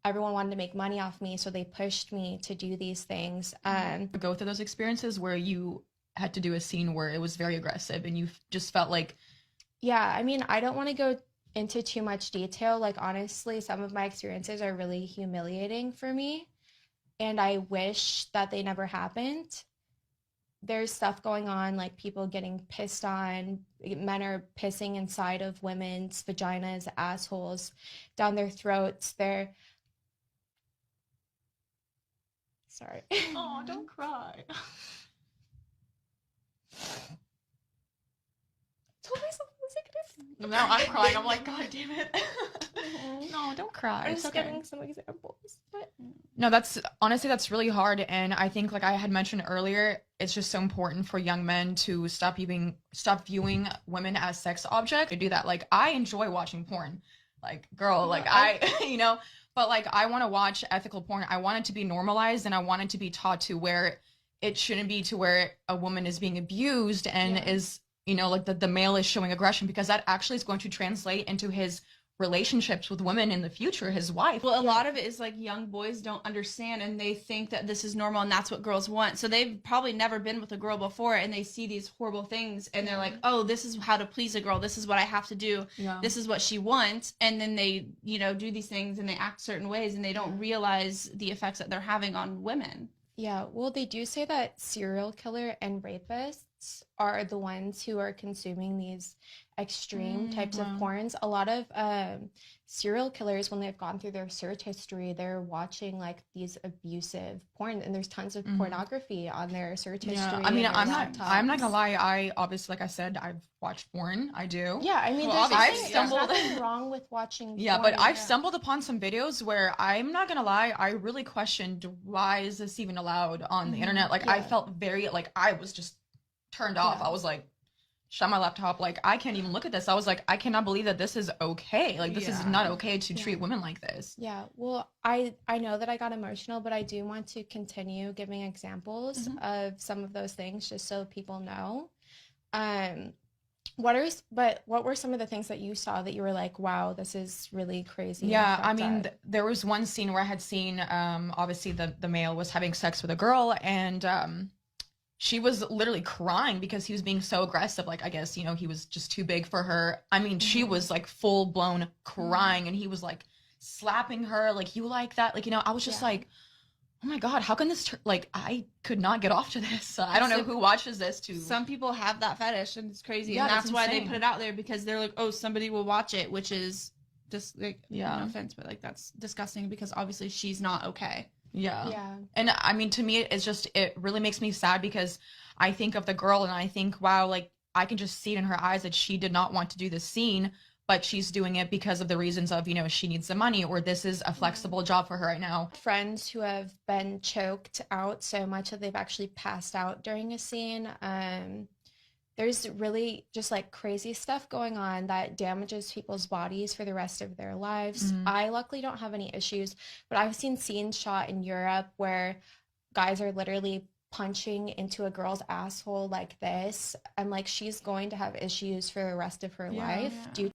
everyone wanted to make money off me, so they pushed me to do these things. Go through those experiences where you had to do a scene where it was very aggressive and you just felt like, Yeah, I mean, I don't want to go into too much detail. Like, honestly, some of my experiences are really humiliating for me, and I wish that they never happened. There's stuff going on, like people getting pissed on. Men are pissing inside of women's vaginas, assholes, down their throats. They're sorry. oh, don't cry. Told myself I was negative. Now I'm crying. I'm like, God damn it. No, don't cry. I'm It's just okay. giving some examples, but No, that's honestly, that's really hard. And I think, like I had mentioned earlier, it's just so important for young men to stop viewing women as sex objects. To do that. Like, I enjoy watching porn. Like, girl, like you know, but like, I want to watch ethical porn. I want it to be normalized, and I want it to be taught to where it shouldn't be to where a woman is being abused and is, you know, like the male is showing aggression, because that actually is going to translate into his relationships with women in the future, his wife. Well, a lot of it is like young boys don't understand, and they think that this is normal and that's what girls want. So they've probably never been with a girl before, and they see these horrible things, and they're like, oh, this is how to please a girl. This is what I have to do. Yeah. This is what she wants. And then they, you know, do these things and they act certain ways, and they don't realize the effects that they're having on women. yeah, well, they do say that serial killer and rapists are the ones who are consuming these extreme types of porns. A lot of serial killers, when they've gone through their search history, they're watching like these abusive porn, and there's tons of pornography on their search history. I mean, and I'm their not laptops. gonna lie. I obviously, like I said, I've watched porn. I do. Yeah, I mean, Well, there's stumbled- nothing wrong with watching Yeah, porn. but I've stumbled upon some videos where, I'm not gonna lie, I really questioned, why is this even allowed on the internet? Like, I felt very, like, I was just turned off. I was like, shut my laptop. Like, I can't even look at this. I was like, I cannot believe that this is okay. Like, this is not okay to treat women like this. Yeah, well, I know that I got emotional, but I do want to continue giving examples of some of those things just so people know. What were some of the things that you saw that you were like, wow, this is really crazy? Yeah, I mean, there was one scene where I had seen, obviously the male was having sex with a girl, and she was literally crying because he was being so aggressive. Like, I guess, you know, he was just too big for her. I mean, she was like full blown crying, and he was like slapping her, like, you like that? Like, you know, I was just like, oh my God, how can this, like, I could not get off to this. I don't know who watches this too. Some people have that fetish, and it's crazy. Yeah, and that's why they insane. put it out there, because they're like, oh, somebody will watch it, which is just like, no offense, but like, that's disgusting, because obviously she's not okay. Yeah. And I mean, to me, it's just, it really makes me sad, because I think of the girl and I think, wow, like, I can just see it in her eyes that she did not want to do this scene, but she's doing it because of the reasons of, you know, she needs the money, or this is a flexible job for her right now. Friends who have been choked out so much that they've actually passed out during a scene. There's really just like crazy stuff going on that damages people's bodies for the rest of their lives. I luckily don't have any issues, but I've seen scenes shot in Europe where guys are literally punching into a girl's asshole like this, and like she's going to have issues for the rest of her life due